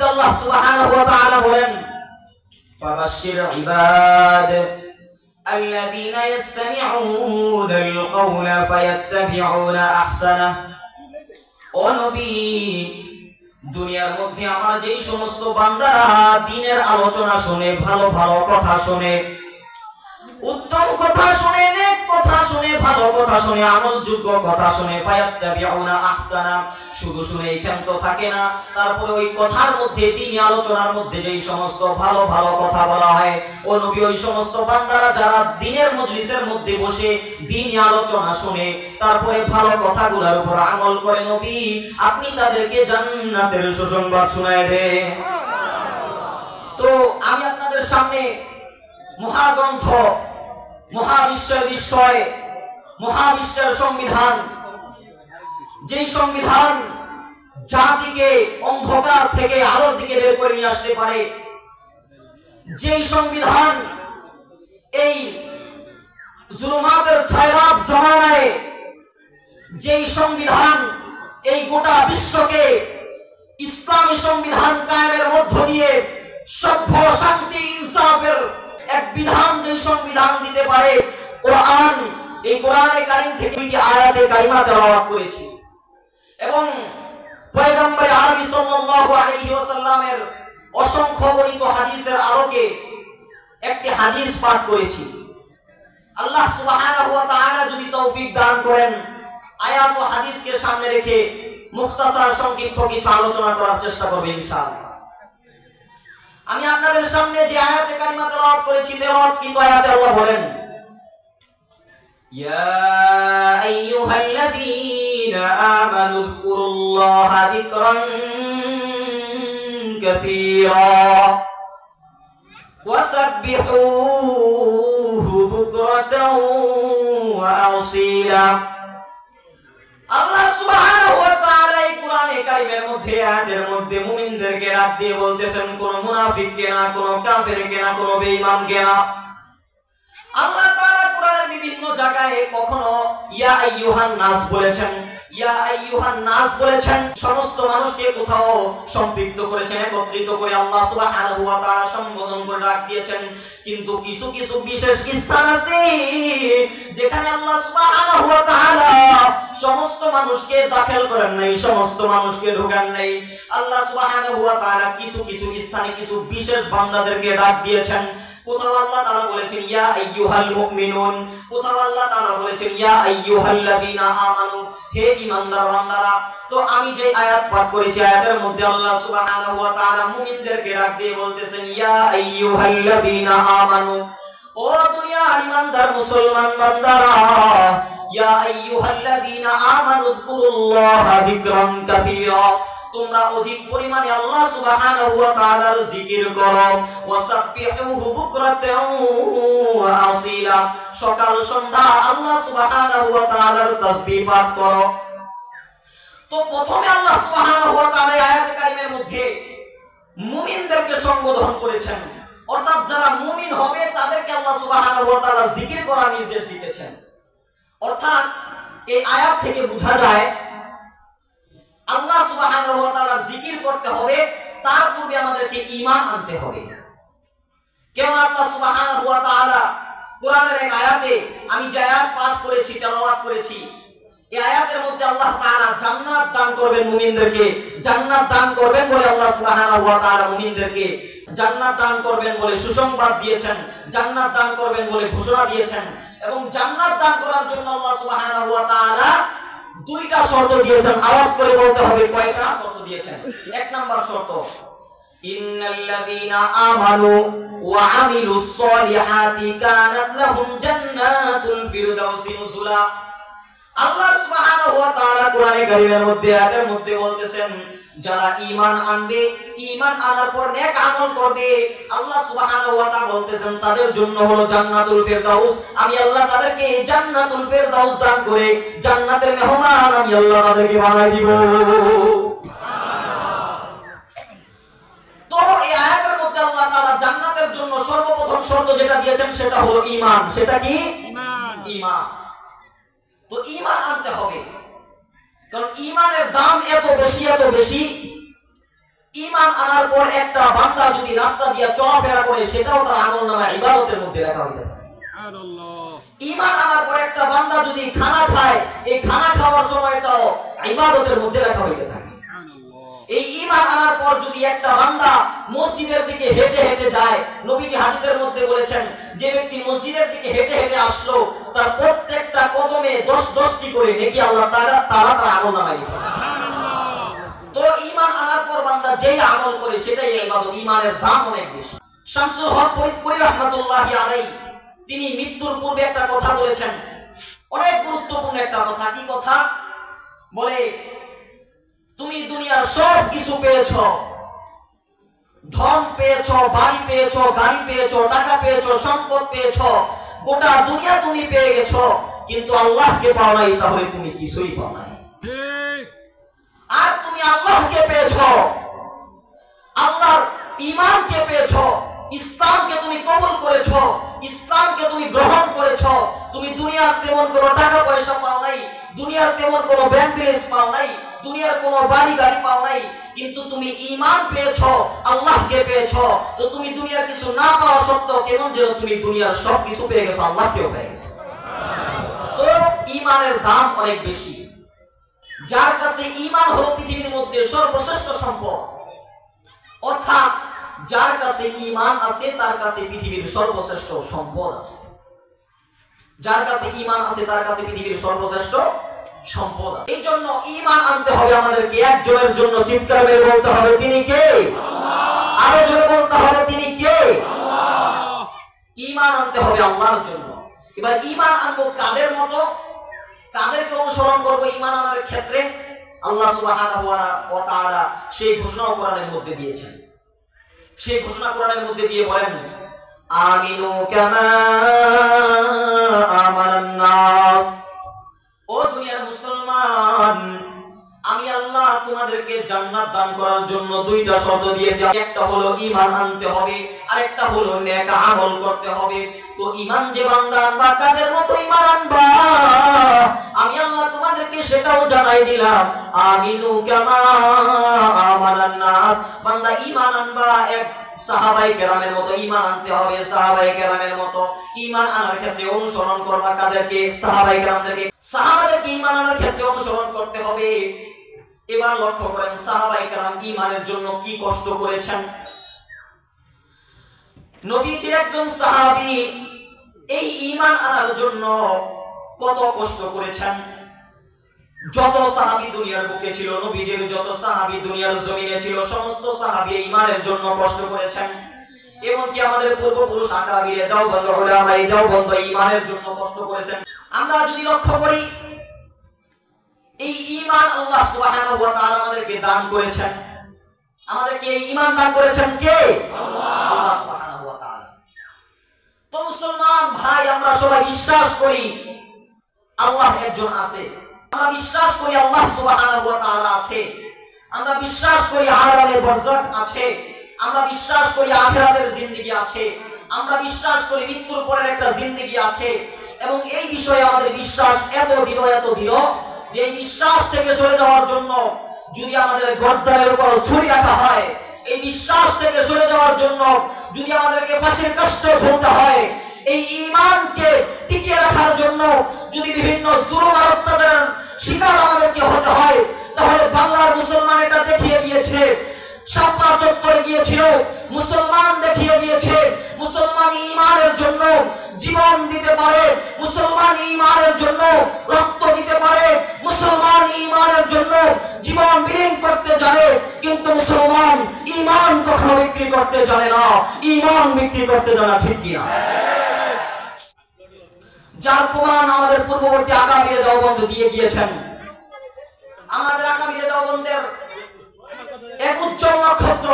মধ্যে আল্লাহ সুবহানাহু ওয়া তাআলা বলেন ফাবাশশির ইবাদ আল্লাযীনা ইসতামিউনাল কাওলা ফায়াত্তাবিউনা আহসানা। ও নবী, দুনিয়ার মধ্যে আমার যেই সমস্ত বান্দারা দ্বীনের আলোচনা শুনে, ভালো ভালো কথা শুনে, উত্তম কথা শুনে, নেক কথা শুনে, ভালো কথা শুনে, আমলযোগ্য কথা শুনে, ফায়াত্তাবিউনা আহসানা, শুধু শুনেই ক্ষান্ত থাকে না, তারপরে ওই কথার মধ্যে, দ্বীনি আলোচনার মধ্যে যেই সমস্ত ভালো ভালো কথা বলা হয়, ও নবী ওই সমস্ত বান্দারা যারা দ্বীনের মজলিসের মধ্যে বসে দ্বীনি আলোচনা শুনে, তারপরে ভালো কথাগুলোর উপর আমল করে, নবী আপনি তাদেরকে জান্নাতের সুসংবাদ শোনায় দেন। তো আমি আপনাদের সামনে মহাগ্রন্থ, মহাবিশ্বের বিস্ময়, মহাবিশ্বের সংবিধান, যেই সংবিধান জাতিকে অন্ধকার থেকে আলোর দিকে বের করে নিয়ে আসতে পারে, যেই সংবিধান এই জুলুমাতের ছায়ার জামানায়, যেই সংবিধান এই গোটা বিশ্বকে ইসলামী সংবিধান কায়েমের মধ্য দিয়ে সভ্য, শান্তি, ইনসাফের এক বিধান, যেই সংবিধান দিতে পারে কোরআন, এই কোরআনে কারীম থেকে দুইটি আয়াতে কারিমা তেলাওয়াত করেছি এবং পয়গম্বর আরবি সাল্লাল্লাহু আলাইহি ওয়াসাল্লামের অসংখ্য গণিত হাদিসের আলোকে একটি হাদিস পাঠ করেছি। আল্লাহ সুবহানাহু ওয়া তাআলা যদি তৌফিক দান করেন, আয়াত ও হাদিসকে সামনে রেখে মুখতাসার সংক্ষিপ্ত কিছু আলোচনা করার চেষ্টা করব ইনশাআল্লাহ। আমি আপনাদের সামনে যে আয়াতে কারিমা তেলাওয়াত করেছি, তেলাওয়াতকৃত আয়াতে আল্লাহ বলেন, ইয়া আইয়ুহাল্লাযীনা আমানু যকুরুল্লাহা যিকরান কাসীরা ওয়াসাব্বিহুহু বুকরাতাও ওয়া আসীলা। আল্লাহ সুবহানাহু ওয়া তাআলা এই কোরআনে কারীমের মধ্যে, আয়াতের মধ্যে মুমিনদেরকে ডাক দিয়ে বলতেছেন, কোন মুনাফিককে না, কোন কাফেরকে না, কোন বেঈমানকে না। আল্লাহ তাআলা কোরআনের বিভিন্ন জায়গায় কখনো ইয়া আইয়ুহান নাস বলেছেন, ইয়া আইয়ুহান নাস বলেছেন, সমস্ত মানুষকে কোথাও সম্পৃক্ত করেছেন, একত্রিত করে আল্লাহ সুবহানাহু ওয়া তাআলা সম্বোধন করে ডাক দিয়েছেন। কিন্তু কিছু কিছু বিশেষ স্থান আছে যেখানে আল্লাহ সুবহানাহু ওয়া তাআলা সমস্ত মানুষকে দাখিল করেন নাই, সমস্ত মানুষকে ঢোকান নাই। আল্লাহ সুবহানাহু ওয়া তাআলা কিছু কিছু স্থানে কিছু বিশেষ বান্দাদেরকে ডাক দিয়েছেন। কোথাও আল্লাহ তাআলা বলেছেন ইয়া আইয়ুহাল মুমিনুন, কোথাও আল্লাহ তাআলা বলেছেন ইয়া আইয়ুহাল্লাযীনা আমানু, হে ঈমানদার বান্দারা। তো আমি যে আয়াত পাঠ করেছি, আয়াতের মধ্যে আল্লাহ সুবহানাহু ওয়া তাআলা মুমিনদেরকে ডাক দিয়ে বলতেছেন ইয়া আইয়ুহাল্লাযীনা আমানু, ও দুনিয়ার ঈমানদার মুসলমান বান্দারা, ইয়া আইয়ুহাল্লাযীনা আমানু যকুরুল্লাহা যিকরান কাসীরা, তোমরা অধিক পরিমাণে আল্লাহ সুবহানাহু ওয়া তাআলার জিকির করো, ওয়াসাব্বিহুহু বুকরাতাও ওয়া আসীলা, সকাল সন্ধ্যা আল্লাহ সুবহানাহু ওয়া তাআলার তাসবিহ পাঠ করো। তো প্রথমে আল্লাহ সুবহানাহু ওয়া তাআলা আয়াত কারীমের মধ্যে মুমিনদেরকে সম্বোধন করেছেন, অর্থাৎ যারা মুমিন হবে তাদেরকে আল্লাহ সুবহানাহু ওয়া তাআলা জিকির করার নির্দেশ দিতেছেন। অর্থাৎ এই আয়াত থেকে বোঝা যায় আল্লাহ সুবহানাহু ওয়া তাআলার জিকির করতে হবে, তার পূর্বে আমাদেরকে ঈমান আনতে হবে। কেন আল্লাহ সুবহানাহু ওয়া তাআলা কোরআনের এক আয়াতে, আমি যে আয়াত পাঠ করেছি, তেলাওয়াত করেছি, এই আয়াতের মধ্যে আল্লাহ তাআলা জান্নাত দান করবেন মুমিনদেরকে, জান্নাত দান করবেন বলে আল্লাহ সুবহানাহু ওয়া তাআলা মুমিনদেরকে জান্নাত দান করবেন বলে সুসংবাদ দিয়েছেন, জান্নাত দান করবেন বলে ঘোষণা দিয়েছেন। এবং জান্নাত দান করার জন্য আল্লাহ সুবহানাহু ওয়া তাআলা দুইটা শর্ত দিয়েছেন। আওয়াজ করে বলতে হবে কয়টা শর্ত দিয়েছেন। এক নাম্বার শর্ত, ইন্নাল্লাযীনা আমানু ওয়া আমিলুস সলিহাতি কানাত লাহুম জান্নাতুল ফিরদাউসি নুজুলা। আল্লাহ সুবহানাহু ওয়া তাআলা কোরআনে কারীমের মধ্যে, আয়াতের মধ্যে বলতেছেন, যারা ঈমান আনবে, ঈমান আনার পর নেক আমল করবে, আল্লাহ সুবহানাহু ওয়া তাআলা বলতেছেন তাদের জন্য হলো জান্নাতুল ফিরদাউস। আমি আল্লাহ তাদেরকে জান্নাতুল ফিরদাউস দান করে জান্নাতের মেহমান আমি আল্লাহ তাদেরকে বানাই দিব। তো এই আয়াতের মধ্যে আল্লাহ তাআলা জান্নাতের জন্য সর্বপ্রথম শর্ত যেটা দিয়েছেন সেটা হলো ঈমান। সেটা কি? ঈমান। তো ঈমান আনতে হবে, কারণ ঈমানের দাম এত বেশি, এত বেশি, ঈমান আনার পর একটা বান্দা যদি রাস্তা দিয়ে চলাফেরা করে সেটাও তার আমলনামায় ইবাদতের মধ্যে লেখা হইতে পারে। সুবহানাল্লাহ। ঈমান আনার পর একটা বান্দা যদি খানা খায়, এই খানা খাওয়ার সময়টাও ইবাদতের মধ্যে লেখা হইতে থাকে। এই ঈমান আনার পর যদি একটা বান্দা মসজিদের দিকে হেঁটে হেঁটে যায়, নবীজি হাদিসের মধ্যে বলেছেন যে ব্যক্তি মসজিদের দিকে হেঁটে হেঁটে আসলো তার প্রত্যেকটা কদমে 10টি করে নেকি আল্লাহ তাআলা তার আমলনামায় লিখে দেন। তো ঈমান আনার পর বান্দা যেই আমল করে সেটাই ইবাদত। ঈমানের দাম অনেক বেশি। শামসুল হক ফরিদপুরি রাহমাতুল্লাহি আলাইহি তিনি মৃত্যুর পূর্বে একটা কথা বলেছেন, অনেক গুরুত্বপূর্ণ একটা কথা। কি কথা? বলে তুমি দুনিয়ার সব কিছু পেয়েছো, ধন পেয়েছো, বাড়ি পেয়েছো, গাড়ি পেয়েছো, টাকা পেয়েছো, সম্পদ পেয়েছো, গোটা দুনিয়া তুমি পেয়ে গেছো, কিন্তু আল্লাহকে পাও নাই, তাহলে তুমি কিছুই পাও নাই। আর তুমি আল্লাহকে পেয়েছো, আল্লাহর ঈমানকে পেয়েছো, ইসলামকে তুমি কবুল করেছো, ইসলামকে তুমি গ্রহণ করেছো। তুমি দুনিয়ার তেমন কোনো টাকা পয়সা পাও নাই, দুনিয়ার তেমন কোনো ব্যাংক ব্যালেন্স পাও নাই, দুনিয়ার কোনো বাড়ি গাড়ি পাও নাই, কিন্তু তুমি ঈমান পেয়েছো, আল্লাহকে পেয়েছো। তো তুমি দুনিয়ার কিছু না পাওয়া সত্ত্বেও কেমন যেন তুমি দুনিয়ার সব কিছু পেয়ে গেছো, আল্লাহকেও পেয়ে গেছো। তো ঈমানের দাম অনেক বেশি। যার কাছে ঈমান হলো পৃথিবীর মধ্যে সর্বশ্রেষ্ঠ সম্পদ, অর্থাৎ যার কাছে ঈমান আছে তার কাছে পৃথিবীর সর্বশ্রেষ্ঠ সম্পদ আছে। যার কাছে ঈমান আছে তার কাছে পৃথিবীর সর্বশ্রেষ্ঠ সম্পদ আছে। এই জন্য ঈমান আনতে হবে আমাদেরকে। একজনের জন্য চিৎকার মেরে বলতে হবে তিনি কে? আল্লাহ। আরো জোরে বলতে হবে তিনি কে? আল্লাহ। ঈমান আনতে হবে আল্লাহর জন্য। এবার ঈমান আনবো কাদের মতো, কাদেরকে অনুসরণ করব ঈমান আনার ক্ষেত্রে? আল্লাহ সুবহানাহু ওয়া তাআলা সেই ঘোষণাও কোরআনের মধ্যে দিয়েছেন। সেই ঘোষণা কোরআনের মধ্যে দিয়ে বলেন, আমিনু কামা আমানান নাস। ও দুনিয়ার মুসলমান, আমি আল্লাহ তোমাদেরকে জান্নাত দান করার জন্য 2টা শর্ত দিয়েছি। একটা হলো ঈমান আনতে হবে, আর একটা হলো নেক আমল করতে হবে। তো ঈমান যে বান্দা আনবা, কাদের মতো ঈমান আনবা আমি আল্লাহ তোমাদেরকে সেটাও জানাই দিলাম। আমিনু কামা আমানান নাস, বান্দা ঈমান আনবা এক সাহাবায়ে কেরামের মতো ঈমান আনতে হবে। সাহাবায়ে কেরামের মতো ঈমান আনার ক্ষেত্রে অনুসরণ করবা কাদেরকে? সাহাবায়ে কেরামদেরকে। সাহাবাদেরকে ঈমান আনার ক্ষেত্রে অনুসরণ করতে হবে। এবার লক্ষ্য করেন সাহাবায়ে কেরাম ঈমানের জন্য কি কষ্ট করেছেন। নবীজির একজন সাহাবী এই ঈমান আনার জন্য কত কষ্ট করেছেন। যত সাহাবী দুনিয়ার বুকে ছিল, নবীজির যত সাহাবী দুনিয়ার জমিনে ছিল, সমস্ত সাহাবী ঈমানের জন্য কষ্ট করেছেন। এমনকি আমাদের পূর্বপুরুষ আকাবিরে দেওবন্দ উলামায়ে দেওবন্দ ঈমানের জন্য কষ্ট করেছেন। আমরা যদি লক্ষ্য করি, এই ঈমান আল্লাহ সুবহানাহু ওয়া তাআলা আমাদেরকে দান করেছেন। আমাদেরকে এই ঈমান দান করেছেন কে? আল্লাহ সুবহানাহু ওয়া তাআলা। তো মুসলমান ভাই, আমরা সবাই বিশ্বাস করি আল্লাহ একজন আছে। আমরা বিশ্বাস করি আল্লাহ সুবহানাহু ওয়া তাআলা আছে। আমরা বিশ্বাস করি আলামে বারযাখ আছে। আমরা বিশ্বাস করি আখিরাতের জিন্দেগি আছে। আমরা বিশ্বাস করি মৃত্যুর পরের একটা জিন্দেগি আছে। এবং এই বিষয়ে আমাদের বিশ্বাস এত দৃঢ় যে এই বিশ্বাস থেকে সরে যাওয়ার জন্য যদি আমাদের গর্দানের উপর ছুরি রাখা হয়, এই বিশ্বাস থেকে সরে যাওয়ার জন্য যদি আমাদেরকে ফাঁসির কাষ্ট ঝুলতে হয়, এই ঈমানকে টিকিয়ে রাখার জন্য যদি বিভিন্ন জুলুম আর অত্যাচারের শিকার আমাদেরকে হতে হয়, তাহলে বাংলার মুসলমান এটা দেখিয়ে দিয়েছে। শাপলা চত্বরে গিয়েছিল, মুসলমান দেখিয়ে দিয়েছে মুসলমান ঈমানের জন্য জীবন দিতে পারে, মুসলমান ঈমানের জন্য রক্ত দিতে পারে, মুসলমান ঈমানের জন্য জীবন বিলীন করতে জানে। কিন্তু মুসলমান ঈমান কখনো বিক্রি করতে জানে না, ঈমান বিক্রি করতে জানা ঠিক কিনা? যার প্রমাণ আমাদের পূর্ববর্তী আকাবিরে দেওবন্দ দিয়ে গিয়েছেন। আমাদের আকাবিরে দেওবন্দের এক উজ্জ্বল নক্ষত্র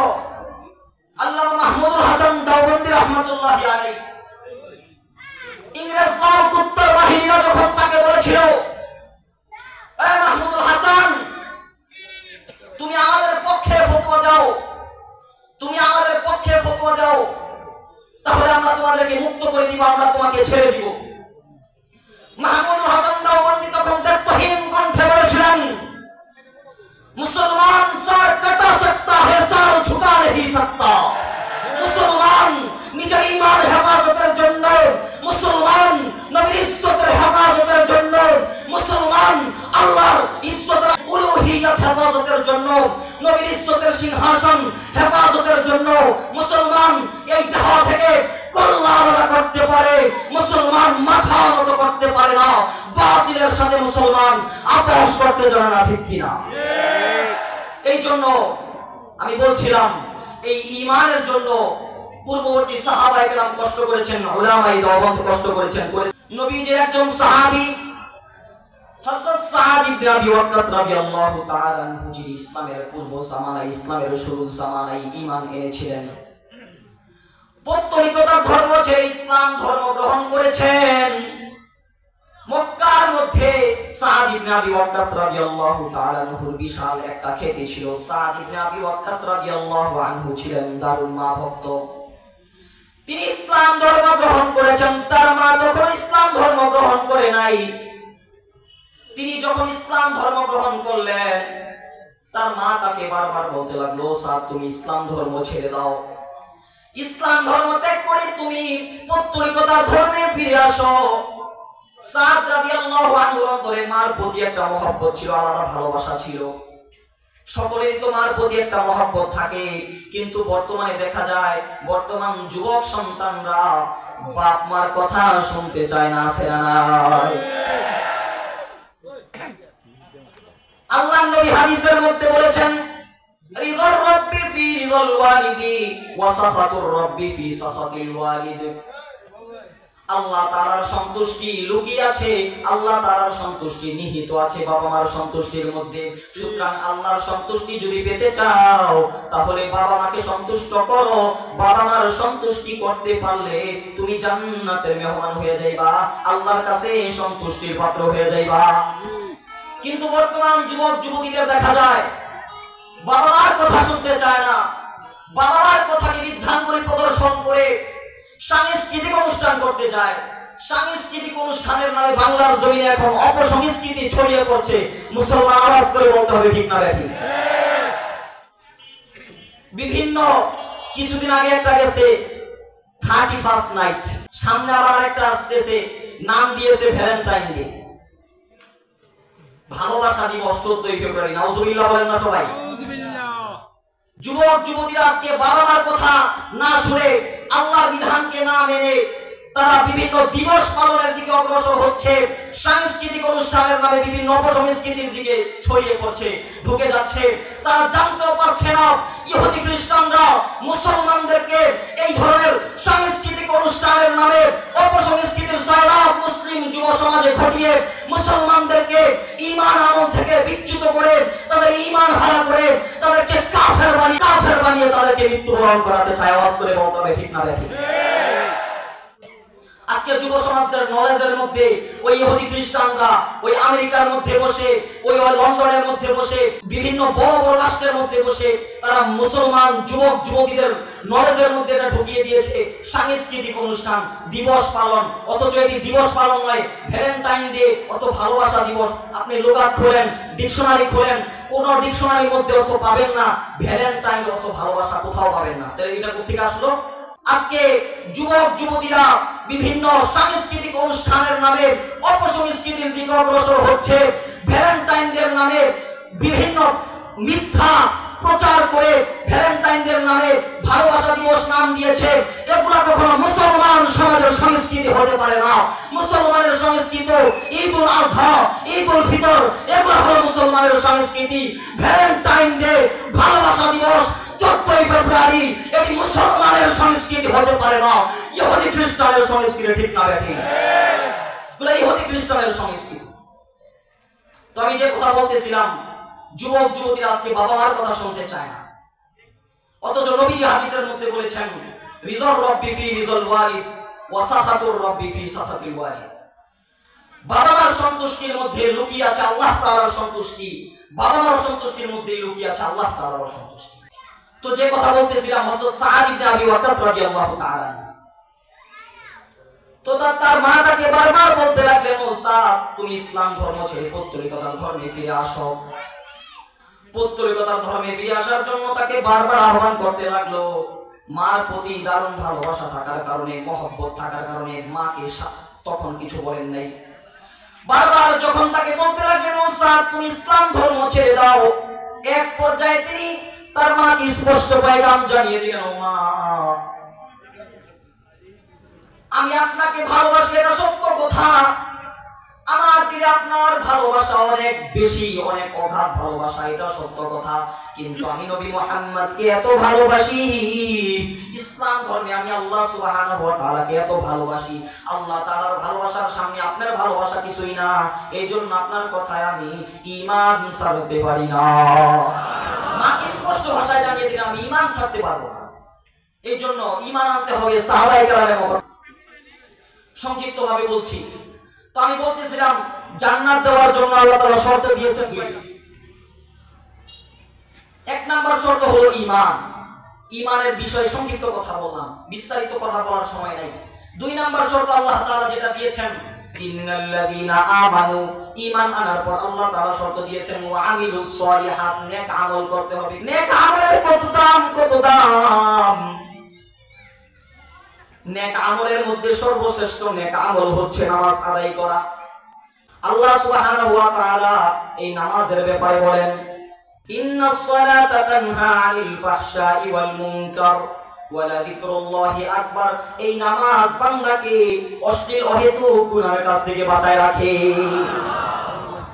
আল্লামা মাহমুদুল হাসান দেওবন্দি রাহমাতুল্লাহি আলাইহি, ইংরেজ লাল কুত্তার বাহিনীরা যখন তাকে বলেছিল, এ মাহমুদুল হাসান, তুমি আমাদের পক্ষে ফতোয়া দাও, তুমি আমাদের পক্ষে ফতোয়া দাও, তাহলে আমরা তোমাদেরকে মুক্ত করে দিব, আমরা তোমাকে ছেড়ে দিব। মাহমুদুল হাসান দেওবন্দি তখন দায়িত্বহীন কণ্ঠে বলেছিলেন, মুসলমান सर कटा सकता है, सर খেলাফতের সিংহাসন হেফাজতের জন্য মুসলমান এই দেহ থেকে কল্লা আলাদা করতে পারে, মুসলমান মাথা নত করতে পারে না, বাতিলের সাথে মুসলমান আপোষ করতে জানে না, ঠিক কিনা? এই জন্য আমি বলছিলাম এই ঈমানের জন্য পূর্ববর্তী সাহাবায়ে কেরাম কষ্ট করেছেন, উলামায়ে দেওবন্দ কষ্ট করেছেন। নবীজির একজন সাহাবী হযরত সাদ ইবনে আবি ওয়াক্কাস রাদিয়াল্লাহু তাআলা আনহু, যিনি ইসলামের পূর্ব জামানায়, ইসলামের শুরুর জামানায় ঈমান এনেছিলেন, পৌত্তলিকতার ধর্ম ছেড়ে ইসলাম ধর্ম গ্রহণ করেছেন। মক্কার মধ্যে সাদ ইবনে আবি ওয়াক্কাস রাদিয়াল্লাহু তাআলা আনহুর বিশাল একটা খ্যাতি ছিল। সাদ ইবনে আবি ওয়াক্কাস রাদিয়াল্লাহু আনহু ছিলেন দারুল মা ভক্ত। তিনি ইসলাম ধর্ম গ্রহণ করেছেন, তার মা তখন ইসলাম ধর্ম গ্রহণ করে নাই। তিনি যখন ইসলাম ধর্ম গ্রহণ করলেন, তার মা তাকে বারবার বলতে লাগলো, সাদ তুমি ইসলাম ধর্ম ছেড়ে দাও, ইসলাম ধর্ম ত্যাগ করে তুমি পৌত্তলিকতার ধর্মে ফিরে আসো। সাদ রাদিয়াল্লাহু আনহুর অন্তরে মার প্রতি একটা মহব্বত ছিল, আলাদা ভালোবাসা ছিল। সকলেরই তো মার প্রতি একটা মহব্বত থাকে, কিন্তু বর্তমানে দেখা যায় বর্তমান যুবক সন্তানরা বাপ মার কথা শুনতে চায় না, সেরা না। আল্লাহর নবী হাদিসের মধ্যে বলেছেন, রিদার রাব্বি ফি রিদাল ওয়ালিদি ওয়া সাখাতুর রাব্বি ফি সাখাতিল ওয়ালিদ। আল্লাহ তাআলার সন্তুষ্টি লুকিয়ে আছে, আল্লাহ তাআলার সন্তুষ্টি নিহিত আছে বাবা মার সন্তুষ্টির মধ্যে। সুতরাং আল্লাহর সন্তুষ্টি যদি পেতে চাও, তাহলে বাবা মাকে সন্তুষ্ট করো। বাবা মার সন্তুষ্টি করতে পারলে তুমি জান্নাতের মেহমান হয়ে যাইবা, আল্লাহর কাছে সন্তুষ্টির পাত্র হয়ে যাইবা। কিন্তু বর্তমান যুবক যুবতীদের দেখা যায় বাবা মার কথা শুনতে চায় না, বাবা মার কথাকে বিধান করে প্রদর্শন করে সাংস্কৃতিক অনুষ্ঠান করতে যায়। সাংস্কৃতিক অনুষ্ঠানের নামে বাংলার জমিনে এখন অপসংস্কৃতি ছড়িয়ে পড়ছে। মুসলমান আওয়াজ করে বলতে হবে, ঠিক না ব্যাঠি? বিভিন্ন কিছুদিন আগে একটা গেছে 31st নাইট, সামনে আবার আরেকটা আসতেছে, নাম দিয়েছে ভ্যালেন্টাইন ডে, ভালোবাসা দিবস 14 ফেব্রুয়ারি। নাউজুবিল্লাহ বলেন না সবাই? যুবক যুবতীরা আজকে বাবা মার কথা না শুনে, আল্লাহর বিধানকে না মেনে তারা বিভিন্ন দিবস পালনের দিকে অগ্রসর হচ্ছে, সাংস্কৃতিক অনুষ্ঠানের নামে বিভিন্ন অপসংস্কৃতির দিকে ছড়িয়ে পড়ছে, ঢুকে যাচ্ছে। তারা জানতেও পারছে না ইহুদি খ্রিস্টানরা মুসলমানদেরকে এই ধরনের সাংস্কৃতিক অনুষ্ঠানের নামে অপসংস্কৃতির সয়লাব মুসলিম যুব সমাজে ঘটিয়ে মুসলমানদেরকে ঈমান আমল থেকে বিচ্যুত করে, তাদের ঈমান হারা করে, তাদেরকে কাফের বানিয়ে তাদেরকে মৃত্যুবরণ করাতে চায়। আওয়াজ করে বলতে হবে, ঠিক না ব্যাঠি? আজকে যুব সমাজদের নলেজের মধ্যে ওই ইহুদি খ্রিস্টানরা ওই আমেরিকার মধ্যে বসে, ওই লন্ডনের মধ্যে বসে, বিভিন্ন বড় বড় রাষ্ট্রের মধ্যে বসে তারা মুসলমান যুবক যুবতীদের নলেজের মধ্যে এটা ঢুকিয়ে দিয়েছে সাংস্কৃতিক অনুষ্ঠান, দিবস পালন। অথচ এটি দিবস পালন নয়, ভ্যালেন্টাইন ডে অর্থ ভালোবাসা দিবস। আপনি লোগাত খোলেন, ডিকশনারি খোলেন, কোন ডিকশনারির মধ্যে অর্থ পাবেন না ভ্যালেন্টাইন অর্থ ভালোবাসা, কোথাও পাবেন না। তাহলে এটা কোথেকে আসলো? আজকে যুবক যুবতীরা বিভিন্ন সাংস্কৃতিক অনুষ্ঠানের নামে অপসংস্কৃতির দিকে অগ্রসর হচ্ছে, ভ্যালেন্টাইন ডের নামে বিভিন্ন মিথ্যা প্রচার করে ভ্যালেন্টাইন ডের নামে ভালোবাসা দিবস নাম দিয়েছে। এগুলা কখনো মুসলমান সমাজের সংস্কৃতি হতে পারে না। মুসলমানের সংস্কৃতি ঈদুল আজহা, ঈদুল ফিতর, এগুলা হলো মুসলমানের সংস্কৃতি। ভ্যালেন্টাইন ডে, ভালোবাসা দিবস 14 ফেব্রুয়ারি, এটি মুসলমানের সংস্কৃতি হতে পারে না, ইহুদি খ্রিস্টানের সংস্কৃতি, ঠিক না ব্যাঠি? এগুলো ইহুদি খ্রিস্টানের সংস্কৃতি। তো আমি যে কথা বলতেছিলাম, যুবক যুবতীরা আজকে বাবা মার কথা শুনতে চায় না। অথচ নবীজি হাদিসের মধ্যে বলেছেন, রিজার রাব্বি ফি রিজাল ওয়ালিদ ওয়া সাখাতুর রাব্বি ফি সাখাতিল ওয়ালিদ। বাবা মার সন্তুষ্টির মধ্যে লুকিয়ে আছে আল্লাহ তাআলার সন্তুষ্টি, বাবা মার সন্তুষ্টির মধ্যে লুকিয়ে আছে আল্লাহ তাআলার সন্তুষ্টি। তো যে কথা বলতেছিলাম, হযরত সাদ ইবনে আবি ওয়াক্কাস রাদিয়াল্লাহু তাআলা, তো তার মা তাকে বারবার বলতে লাগলেন, ও সাদ তুমি ইসলাম ধর্ম ছেড়ে পৌত্তলিকতার ধর্মে ফিরে আসো। পৌত্তলিকতার ধর্মে ফিরে আসার জন্য তাকে বারবার আহ্বান করতে লাগলো। মার প্রতি দারুণ ভালোবাসা থাকার কারণে, মহব্বত থাকার কারণে মাকে তখন কিছু বলেন নাই। বারবার যখন তাকে বলতে লাগলেন, ও সাদ তুমি ইসলাম ধর্ম ছেড়ে দাও, এক পর্যায়ে তিনি তার মাকে স্পষ্ট পয়গাম জানিয়ে দিলেন, ও মা, আমি আপনাকে ভালোবাসি, এটা সত্য কথা। আমার দিলে আপনার ভালোবাসা অনেক বেশি, অনেক অগাধ ভালোবাসা, এটা সত্য কথা। কিন্তু আমি নবী মুহাম্মদকে এত ভালোবাসি, ইসলাম ধর্মে আমি আল্লাহ সুবহানাহু ওয়া তাআলাকে এত ভালোবাসি, আল্লাহ তাআলার ভালোবাসার সামনে আপনার ভালোবাসা কিছুই না। এই জন্য আপনার কথায় আমি ঈমান ছাড়তে পারি না। মাকে স্পষ্ট ভাষায় জানিয়ে দিলেন, আমি ঈমান ছাড়তে পারবো না। এই জন্য ঈমান আনতে হবে সাহাবায়ে কেরামের মতো। সংক্ষিপ্ত ভাবে বলছি, তো আমি বলতেছিলাম জান্নাত দেওয়ার জন্য আল্লাহ তাআলা শর্ত দিয়েছেন দুইটা। এক নাম্বার শর্ত হলো ঈমান। ঈমানের বিষয়ে সংক্ষিপ্ত কথা বললাম, বিস্তারিত কথা বলার সময় নাই। দুই নাম্বার শর্ত আল্লাহ তাআলা যেটা দিয়েছেন, ইন্নাল্লাযীনা আমানু, ঈমান আনার পর আল্লাহ তাআলা শর্ত দিয়েছেন ওয়া আমিলুস সলিহাত, নেক আমল করতে হবে। নেক আমলের কত দাম, কত দাম! নেক আমলের মধ্যে সর্বশ্রেষ্ঠ নেক আমল হচ্ছে নামাজ আদায় করা। আল্লাহ সুবহানাহু ওয়া তাআলা এই নামাজের ব্যাপারে বলেন, ইন্নাস সালাতা তানহা আনিল ফাহশাই ওয়াল মুনকার ওয়া লাযিকরুল্লাহি আকবার। এই নামাজ বান্দাকে অশ্লীল অহেতুক গুনার কাছ থেকে বাঁচায় রাখে।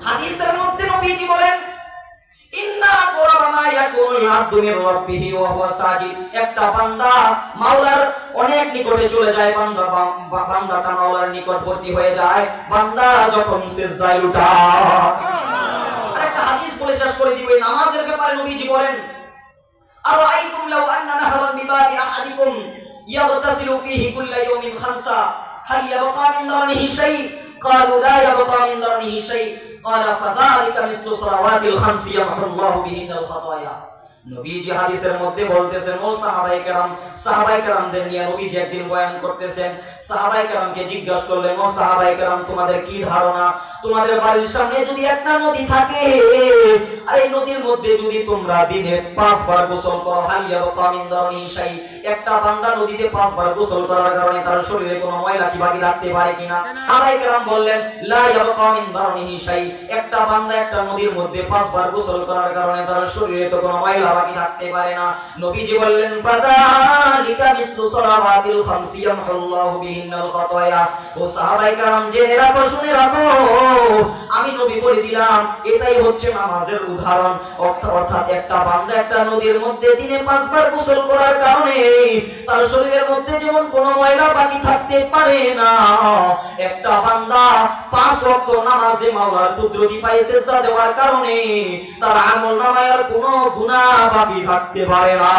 হাদিসের মধ্যে নবীজি বলেন, ইন্না কুরাবা মা ইয়াকুনুল আবদু মির রাব্বিহি ওয়া হুয়া সাজিদ। একটা বান্দা মাওলার অনেক নিকটে চলে যায়, বান্দাটা মাওলার নিকটবর্তী হয়ে যায় বান্দা যখন সিজদায় লুটায়। আরেকটা হাদিস বলে শেষ করে দিব। এই নামাজের ব্যাপারে নবীজি বলেন, আরাআইতুম লাউ আন্না নাহরান বিবাদি আহাদিকুম ইয়াগতাসিলু ফীহি কুল্লা ইয়াউমিন খামসা হাল ইয়াবকা মিন দারনিহি শাই? ক্বালু লা ইয়াবকা মিন দারনিহি শাই। ক্বালা ফাযালিকা মিসলু সালাওয়াতিল খামসি ইয়ামহুল্লাহু বিহিনাল খাতায়া। নবীজি হাদিসের মধ্যে বলতেছেন, ও সাহাবায়ে কেরাম, সাহাবায়ে কেরামদের নিয়ে নবীজি একদিন বয়ান করতেছেন। সাহাবায়ে কেরামকে জিজ্ঞাসা করলেন, ও সাহাবায়ে কেরাম, তোমাদের কি ধারণা? তোমাদের বাড়ির সামনে যদি একটা নদী থাকে, আর এই নদীর মধ্যে যদি তোমরা দিনে 5 বার গোসল করো, হাল ইয়াবকা মিন দারনিহি শাই? একটা বান্দা নদীতে 5 বার গোসল করার কারণে তার শরীরে কোনো ময়লা কি বাকি থাকতে পারে কিনা? সাহাবায়ে কেরাম বললেন, লা ইয়াবকা মিন দারনিহি শাই। একটা বান্দা একটা নদীর মধ্যে 5 বার গোসল করার কারণে তার শরীরে তো কোনো ময়লা বাকি থাকতে পারে না। নবীজি বললেন, ফাযালিকা মিসলু সালাওয়াতিল খামসি ইয়ামহুল্লাহু বিহিনাল খাতায়া। ও সাহাবায়ে কেরাম, জেনে রাখো, শুনে রাখো, আমি নবী বলে দিলাম, এটাই হচ্ছে নামাজের উদাহরণ। অর্থাৎ একটা বান্দা একটা নদীর মধ্যে দিনে 5 বার গোসল করার কারণে তার শরীরের মধ্যে যেমন কোনো ময়লা বাকি থাকতে পারে না, একটা বান্দা 5 ওয়াক্ত নামাজে মাওলার কুদরতি পায়ে সিজদা দেওয়ার কারণে তার আমল নামায় আর কোনো গুনাহ বাকি থাকতে পারে না।